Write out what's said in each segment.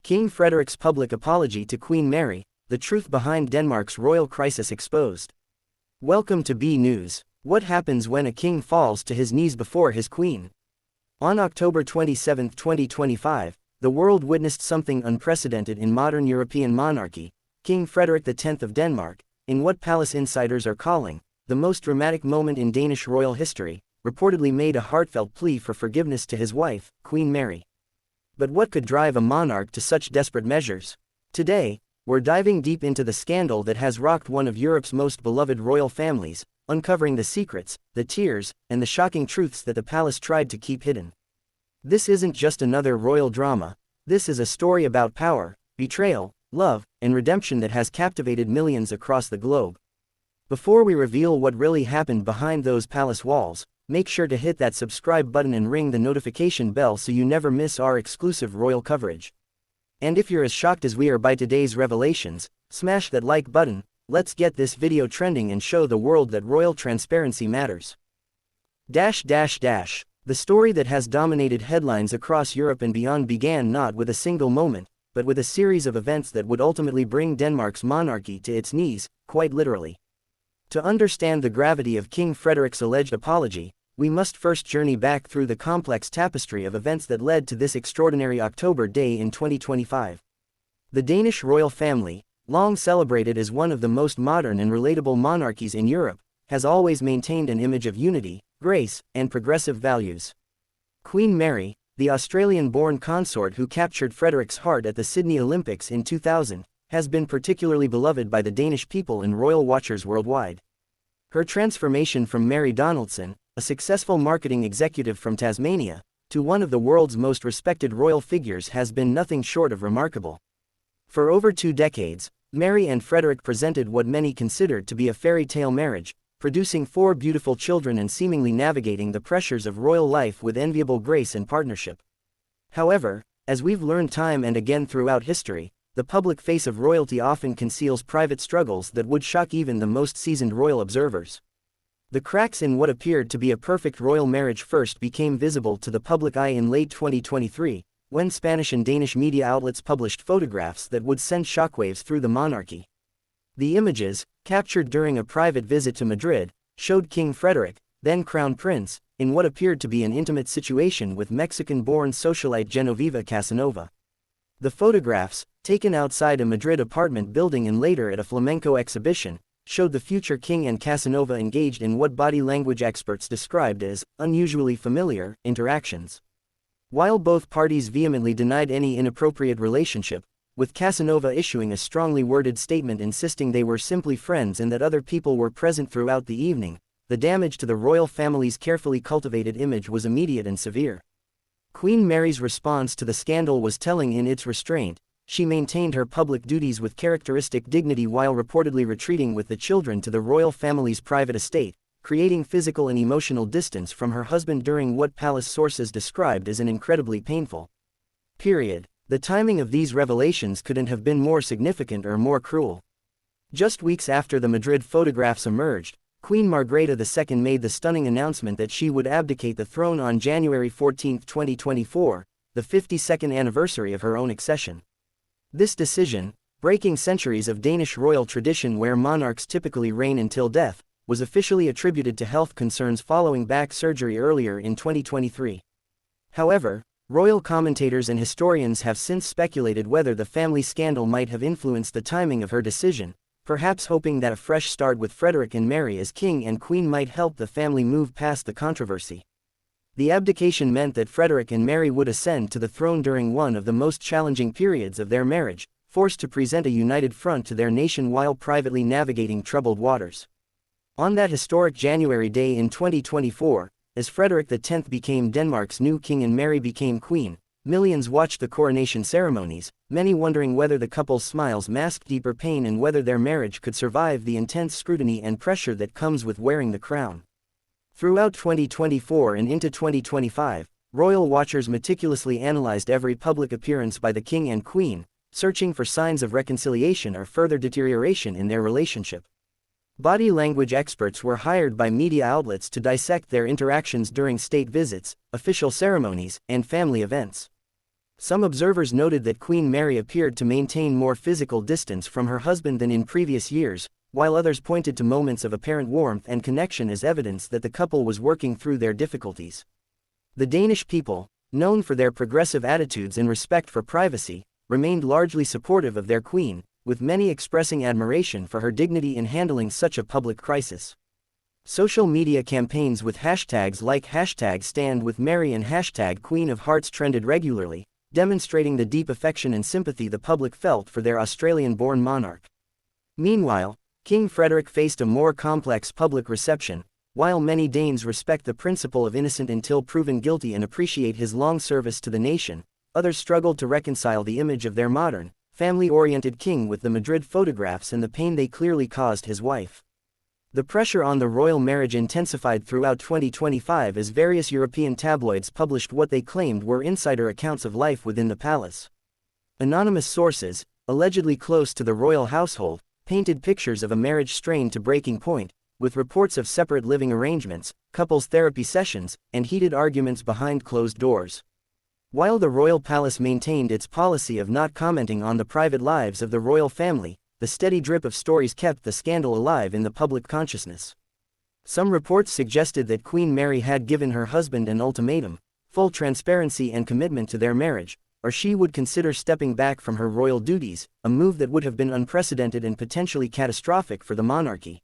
King Frederik's public apology to Queen Mary, the truth behind Denmark's royal crisis exposed. Welcome to BNews. What happens when a king falls to his knees before his queen? On October 27, 2025, the world witnessed something unprecedented in modern European monarchy. King Frederik X of Denmark, in what palace insiders are calling the most dramatic moment in Danish royal history, reportedly made a heartfelt plea for forgiveness to his wife, Queen Mary. But what could drive a monarch to such desperate measures? Today, we're diving deep into the scandal that has rocked one of Europe's most beloved royal families, uncovering the secrets, the tears, and the shocking truths that the palace tried to keep hidden. This isn't just another royal drama. This is a story about power, betrayal, love, and redemption that has captivated millions across the globe. Before we reveal what really happened behind those palace walls, make sure to hit that subscribe button and ring the notification bell so you never miss our exclusive royal coverage. And if you're as shocked as we are by today's revelations, smash that like button. Let's get this video trending and show the world that royal transparency matters. The story that has dominated headlines across Europe and beyond began not with a single moment, but with a series of events that would ultimately bring Denmark's monarchy to its knees, quite literally. To understand the gravity of King Frederik's alleged apology, we must first journey back through the complex tapestry of events that led to this extraordinary October day in 2025. The Danish royal family, long celebrated as one of the most modern and relatable monarchies in Europe, has always maintained an image of unity, grace, and progressive values. Queen Mary, the Australian-born consort who captured Frederik's heart at the Sydney Olympics in 2000, has been particularly beloved by the Danish people and royal watchers worldwide. Her transformation from Mary Donaldson, a successful marketing executive from Tasmania, to one of the world's most respected royal figures has been nothing short of remarkable. For over 2 decades, Mary and Frederik presented what many considered to be a fairy tale marriage, producing 4 beautiful children and seemingly navigating the pressures of royal life with enviable grace and partnership. However, as we've learned time and again throughout history, the public face of royalty often conceals private struggles that would shock even the most seasoned royal observers. The cracks in what appeared to be a perfect royal marriage first became visible to the public eye in late 2023, when Spanish and Danish media outlets published photographs that would send shockwaves through the monarchy. The images, captured during a private visit to Madrid, showed King Frederik, then Crown Prince, in what appeared to be an intimate situation with Mexican-born socialite Genoveva Casanova. The photographs, taken outside a Madrid apartment building and later at a flamenco exhibition, showed the future king and Casanova engaged in what body language experts described as unusually familiar interactions. While both parties vehemently denied any inappropriate relationship, with Casanova issuing a strongly worded statement insisting they were simply friends and that other people were present throughout the evening, the damage to the royal family's carefully cultivated image was immediate and severe. Queen Mary's response to the scandal was telling in its restraint. She maintained her public duties with characteristic dignity while reportedly retreating with the children to the royal family's private estate, creating physical and emotional distance from her husband during what palace sources described as an incredibly painful period. The timing of these revelations couldn't have been more significant or more cruel. Just weeks after the Madrid photographs emerged, Queen Margrethe II made the stunning announcement that she would abdicate the throne on January 14, 2024, the 52nd anniversary of her own accession. This decision, breaking centuries of Danish royal tradition where monarchs typically reign until death, was officially attributed to health concerns following back surgery earlier in 2023. However, royal commentators and historians have since speculated whether the family scandal might have influenced the timing of her decision, perhaps hoping that a fresh start with Frederik and Mary as king and queen might help the family move past the controversy. The abdication meant that Frederik and Mary would ascend to the throne during one of the most challenging periods of their marriage, forced to present a united front to their nation while privately navigating troubled waters. On that historic January day in 2024, as Frederik X became Denmark's new king and Mary became queen, millions watched the coronation ceremonies, many wondering whether the couple's smiles masked deeper pain and whether their marriage could survive the intense scrutiny and pressure that comes with wearing the crown. Throughout 2024 and into 2025, royal watchers meticulously analyzed every public appearance by the king and queen, searching for signs of reconciliation or further deterioration in their relationship. Body language experts were hired by media outlets to dissect their interactions during state visits, official ceremonies, and family events. Some observers noted that Queen Mary appeared to maintain more physical distance from her husband than in previous years, while others pointed to moments of apparent warmth and connection as evidence that the couple was working through their difficulties. The Danish people, known for their progressive attitudes and respect for privacy, remained largely supportive of their queen, with many expressing admiration for her dignity in handling such a public crisis. Social media campaigns with hashtags like #StandWithMary and #QueenOfHearts trended regularly, demonstrating the deep affection and sympathy the public felt for their Australian-born monarch. Meanwhile, King Frederik faced a more complex public reception. While many Danes respect the principle of innocent until proven guilty and appreciate his long service to the nation, others struggled to reconcile the image of their modern, family-oriented king with the Madrid photographs and the pain they clearly caused his wife. The pressure on the royal marriage intensified throughout 2025 as various European tabloids published what they claimed were insider accounts of life within the palace. Anonymous sources, allegedly close to the royal household, painted pictures of a marriage strained to breaking point, with reports of separate living arrangements, couples therapy sessions, and heated arguments behind closed doors. While the royal palace maintained its policy of not commenting on the private lives of the royal family, the steady drip of stories kept the scandal alive in the public consciousness. Some reports suggested that Queen Mary had given her husband an ultimatum: full transparency and commitment to their marriage, or she would consider stepping back from her royal duties, a move that would have been unprecedented and potentially catastrophic for the monarchy.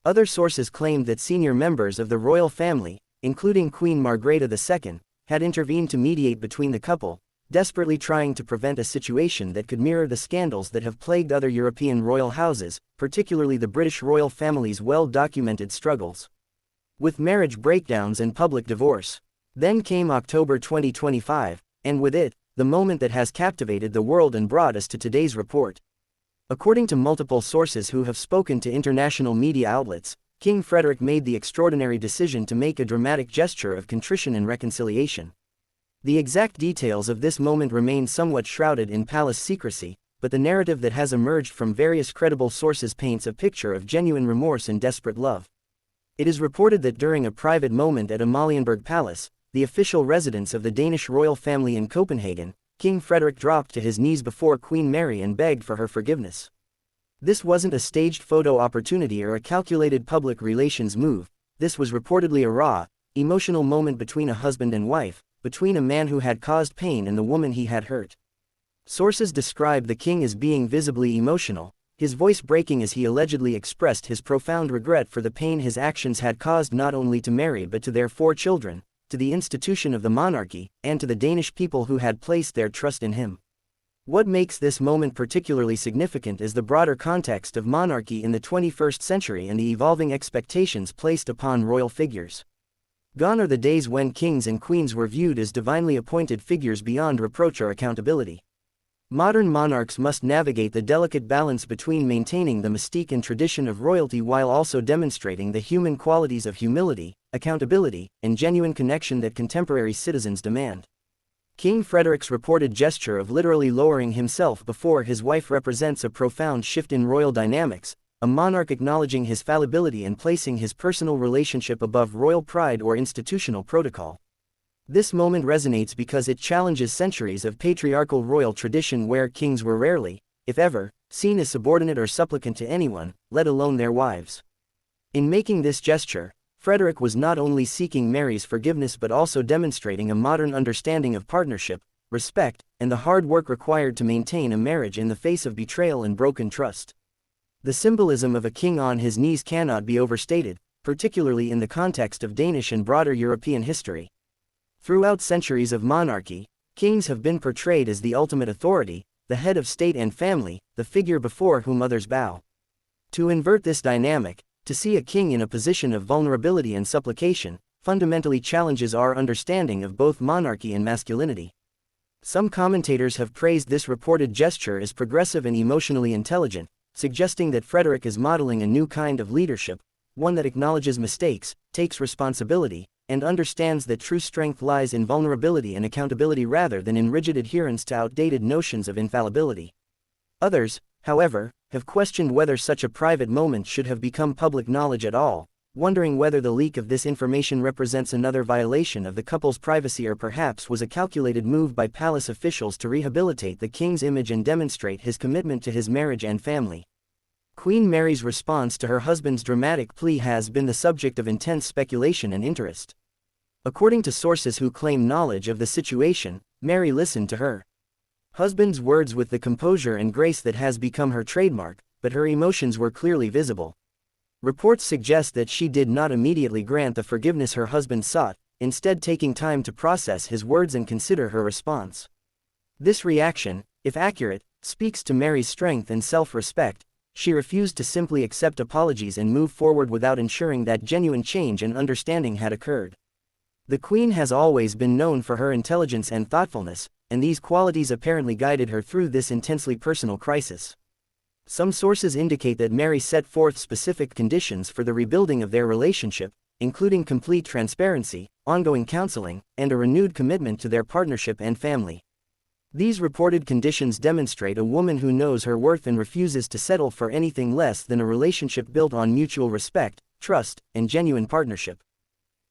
Other sources claimed that senior members of the royal family, including Queen Margrethe II, had intervened to mediate between the couple, desperately trying to prevent a situation that could mirror the scandals that have plagued other European royal houses, particularly the British royal family's well-documented struggles with marriage breakdowns and public divorce. Then came October 2025, and with it, the moment that has captivated the world and brought us to today's report. According to multiple sources who have spoken to international media outlets, King Frederik made the extraordinary decision to make a dramatic gesture of contrition and reconciliation. The exact details of this moment remain somewhat shrouded in palace secrecy, but the narrative that has emerged from various credible sources paints a picture of genuine remorse and desperate love. It is reported that during a private moment at Amalienborg Palace, the official residence of the Danish royal family in Copenhagen, King Frederik dropped to his knees before Queen Mary and begged for her forgiveness. This wasn't a staged photo opportunity or a calculated public relations move. This was reportedly a raw, emotional moment between a husband and wife, between a man who had caused pain and the woman he had hurt. Sources describe the king as being visibly emotional, his voice breaking as he allegedly expressed his profound regret for the pain his actions had caused not only to Mary but to their 4 children, to the institution of the monarchy, and to the Danish people who had placed their trust in him. What makes this moment particularly significant is the broader context of monarchy in the 21st century and the evolving expectations placed upon royal figures. Gone are the days when kings and queens were viewed as divinely appointed figures beyond reproach or accountability. Modern monarchs must navigate the delicate balance between maintaining the mystique and tradition of royalty while also demonstrating the human qualities of humility, accountability, and genuine connection that contemporary citizens demand. King Frederik's reported gesture of literally lowering himself before his wife represents a profound shift in royal dynamics, a monarch acknowledging his fallibility and placing his personal relationship above royal pride or institutional protocol. This moment resonates because it challenges centuries of patriarchal royal tradition where kings were rarely, if ever, seen as subordinate or supplicant to anyone, let alone their wives. In making this gesture, Frederik was not only seeking Mary's forgiveness but also demonstrating a modern understanding of partnership, respect, and the hard work required to maintain a marriage in the face of betrayal and broken trust. The symbolism of a king on his knees cannot be overstated, particularly in the context of Danish and broader European history. Throughout centuries of monarchy, kings have been portrayed as the ultimate authority, the head of state and family, the figure before whom others bow. To invert this dynamic, to see a king in a position of vulnerability and supplication, fundamentally challenges our understanding of both monarchy and masculinity. Some commentators have praised this reported gesture as progressive and emotionally intelligent, suggesting that Frederik is modeling a new kind of leadership, one that acknowledges mistakes, takes responsibility, and understands that true strength lies in vulnerability and accountability rather than in rigid adherence to outdated notions of infallibility. Others, however, have questioned whether such a private moment should have become public knowledge at all, wondering whether the leak of this information represents another violation of the couple's privacy or perhaps was a calculated move by palace officials to rehabilitate the king's image and demonstrate his commitment to his marriage and family. Queen Mary's response to her husband's dramatic plea has been the subject of intense speculation and interest. According to sources who claim knowledge of the situation, Mary listened to her husband's words with the composure and grace that has become her trademark, but her emotions were clearly visible. Reports suggest that she did not immediately grant the forgiveness her husband sought, instead taking time to process his words and consider her response. This reaction, if accurate, speaks to Mary's strength and self-respect. She refused to simply accept apologies and move forward without ensuring that genuine change and understanding had occurred. The Queen has always been known for her intelligence and thoughtfulness, and these qualities apparently guided her through this intensely personal crisis. Some sources indicate that Mary set forth specific conditions for the rebuilding of their relationship, including complete transparency, ongoing counseling, and a renewed commitment to their partnership and family. These reported conditions demonstrate a woman who knows her worth and refuses to settle for anything less than a relationship built on mutual respect, trust, and genuine partnership.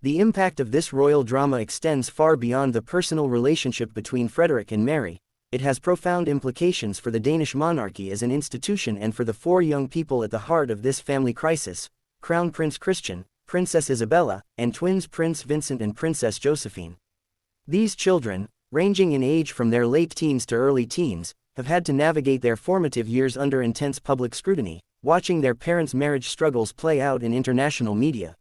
The impact of this royal drama extends far beyond the personal relationship between Frederik and Mary. It has profound implications for the Danish monarchy as an institution and for the four young people at the heart of this family crisis: Crown Prince Christian, Princess Isabella, and twins Prince Vincent and Princess Josephine. These children, ranging in age from their late teens to early teens, have had to navigate their formative years under intense public scrutiny, watching their parents' marriage struggles play out in international media.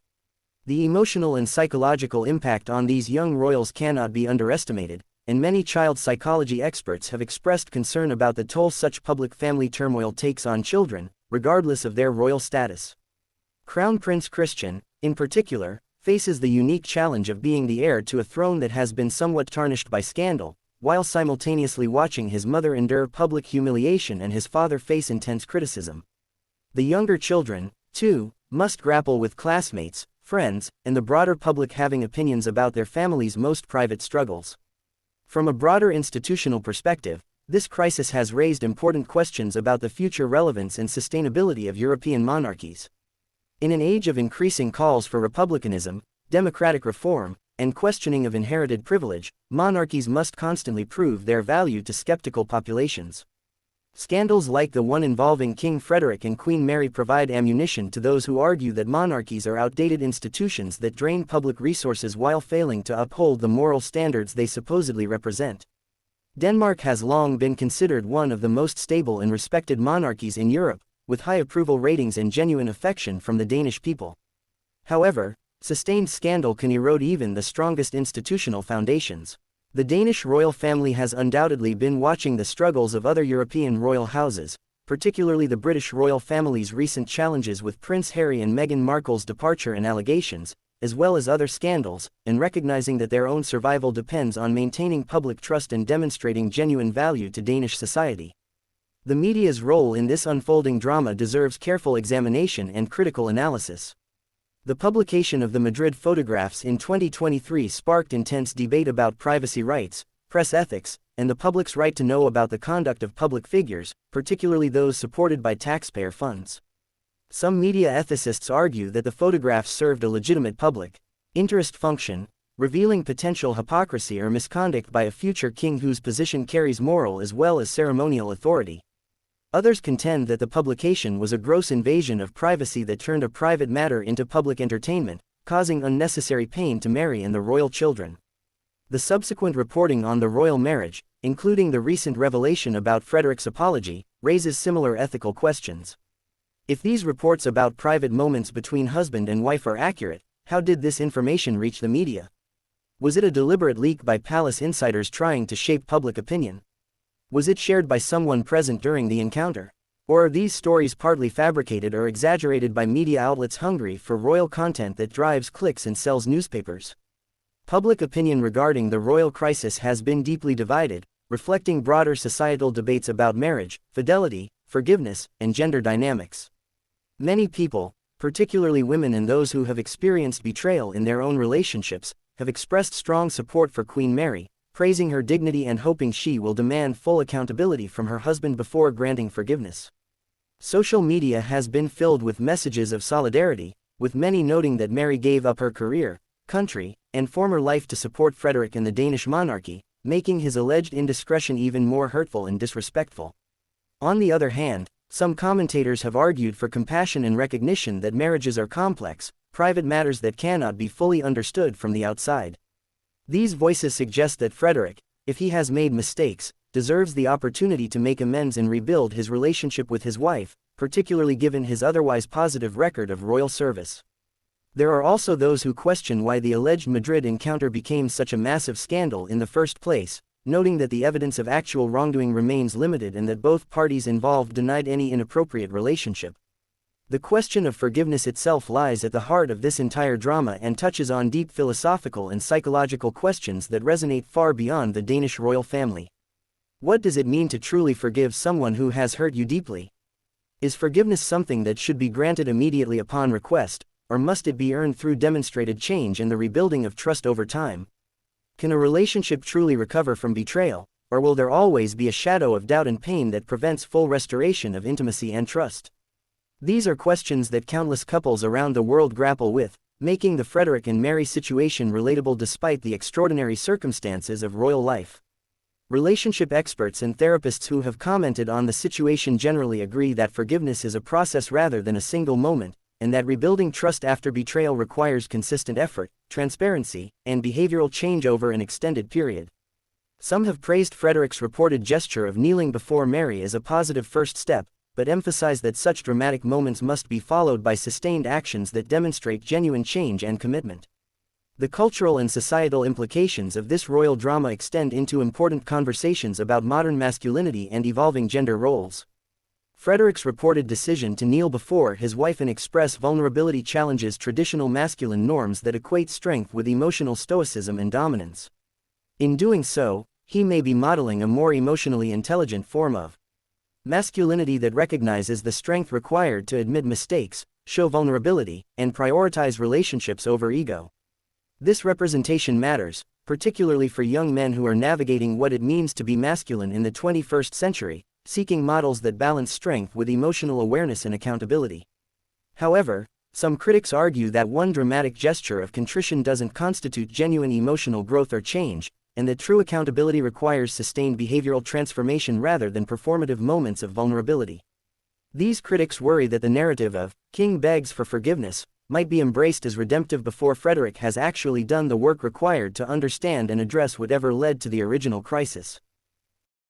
The emotional and psychological impact on these young royals cannot be underestimated, and many child psychology experts have expressed concern about the toll such public family turmoil takes on children, regardless of their royal status. Crown Prince Christian, in particular, faces the unique challenge of being the heir to a throne that has been somewhat tarnished by scandal, while simultaneously watching his mother endure public humiliation and his father face intense criticism. The younger children, too, must grapple with classmates, friends, and the broader public having opinions about their family's most private struggles. From a broader institutional perspective, this crisis has raised important questions about the future relevance and sustainability of European monarchies. In an age of increasing calls for republicanism, democratic reform, and questioning of inherited privilege, monarchies must constantly prove their value to skeptical populations. Scandals like the one involving King Frederik and Queen Mary provide ammunition to those who argue that monarchies are outdated institutions that drain public resources while failing to uphold the moral standards they supposedly represent. Denmark has long been considered one of the most stable and respected monarchies in Europe, with high approval ratings and genuine affection from the Danish people. However, sustained scandal can erode even the strongest institutional foundations. The Danish royal family has undoubtedly been watching the struggles of other European royal houses, particularly the British royal family's recent challenges with Prince Harry and Meghan Markle's departure and allegations, as well as other scandals, and recognizing that their own survival depends on maintaining public trust and demonstrating genuine value to Danish society. The media's role in this unfolding drama deserves careful examination and critical analysis. The publication of the Madrid photographs in 2023 sparked intense debate about privacy rights, press ethics, and the public's right to know about the conduct of public figures, particularly those supported by taxpayer funds. Some media ethicists argue that the photographs served a legitimate public interest function, revealing potential hypocrisy or misconduct by a future king whose position carries moral as well as ceremonial authority. Others contend that the publication was a gross invasion of privacy that turned a private matter into public entertainment, causing unnecessary pain to Mary and the royal children. The subsequent reporting on the royal marriage, including the recent revelation about Frederik's apology, raises similar ethical questions. If these reports about private moments between husband and wife are accurate, how did this information reach the media? Was it a deliberate leak by palace insiders trying to shape public opinion? Was it shared by someone present during the encounter? Or are these stories partly fabricated or exaggerated by media outlets hungry for royal content that drives clicks and sells newspapers? Public opinion regarding the royal crisis has been deeply divided, reflecting broader societal debates about marriage, fidelity, forgiveness, and gender dynamics. Many people, particularly women and those who have experienced betrayal in their own relationships, have expressed strong support for Queen Mary, praising her dignity and hoping she will demand full accountability from her husband before granting forgiveness. Social media has been filled with messages of solidarity, with many noting that Mary gave up her career, country, and former life to support Frederik and the Danish monarchy, making his alleged indiscretion even more hurtful and disrespectful. On the other hand, some commentators have argued for compassion and recognition that marriages are complex, private matters that cannot be fully understood from the outside. These voices suggest that Frederik, if he has made mistakes, deserves the opportunity to make amends and rebuild his relationship with his wife, particularly given his otherwise positive record of royal service. There are also those who question why the alleged Madrid encounter became such a massive scandal in the first place, noting that the evidence of actual wrongdoing remains limited and that both parties involved denied any inappropriate relationship. The question of forgiveness itself lies at the heart of this entire drama and touches on deep philosophical and psychological questions that resonate far beyond the Danish royal family. What does it mean to truly forgive someone who has hurt you deeply? Is forgiveness something that should be granted immediately upon request, or must it be earned through demonstrated change and the rebuilding of trust over time? Can a relationship truly recover from betrayal, or will there always be a shadow of doubt and pain that prevents full restoration of intimacy and trust? These are questions that countless couples around the world grapple with, making the Frederik and Mary situation relatable despite the extraordinary circumstances of royal life. Relationship experts and therapists who have commented on the situation generally agree that forgiveness is a process rather than a single moment, and that rebuilding trust after betrayal requires consistent effort, transparency, and behavioral change over an extended period. Some have praised Frederik's reported gesture of kneeling before Mary as a positive first step, but emphasize that such dramatic moments must be followed by sustained actions that demonstrate genuine change and commitment. The cultural and societal implications of this royal drama extend into important conversations about modern masculinity and evolving gender roles. Frederik's reported decision to kneel before his wife and express vulnerability challenges traditional masculine norms that equate strength with emotional stoicism and dominance. In doing so, he may be modeling a more emotionally intelligent form of masculinity that recognizes the strength required to admit mistakes, show vulnerability, and prioritize relationships over ego. This representation matters, particularly for young men who are navigating what it means to be masculine in the 21st century, seeking models that balance strength with emotional awareness and accountability. However, some critics argue that one dramatic gesture of contrition doesn't constitute genuine emotional growth or change, and that true accountability requires sustained behavioral transformation rather than performative moments of vulnerability. These critics worry that the narrative of "King begs for forgiveness" might be embraced as redemptive before Frederik has actually done the work required to understand and address whatever led to the original crisis.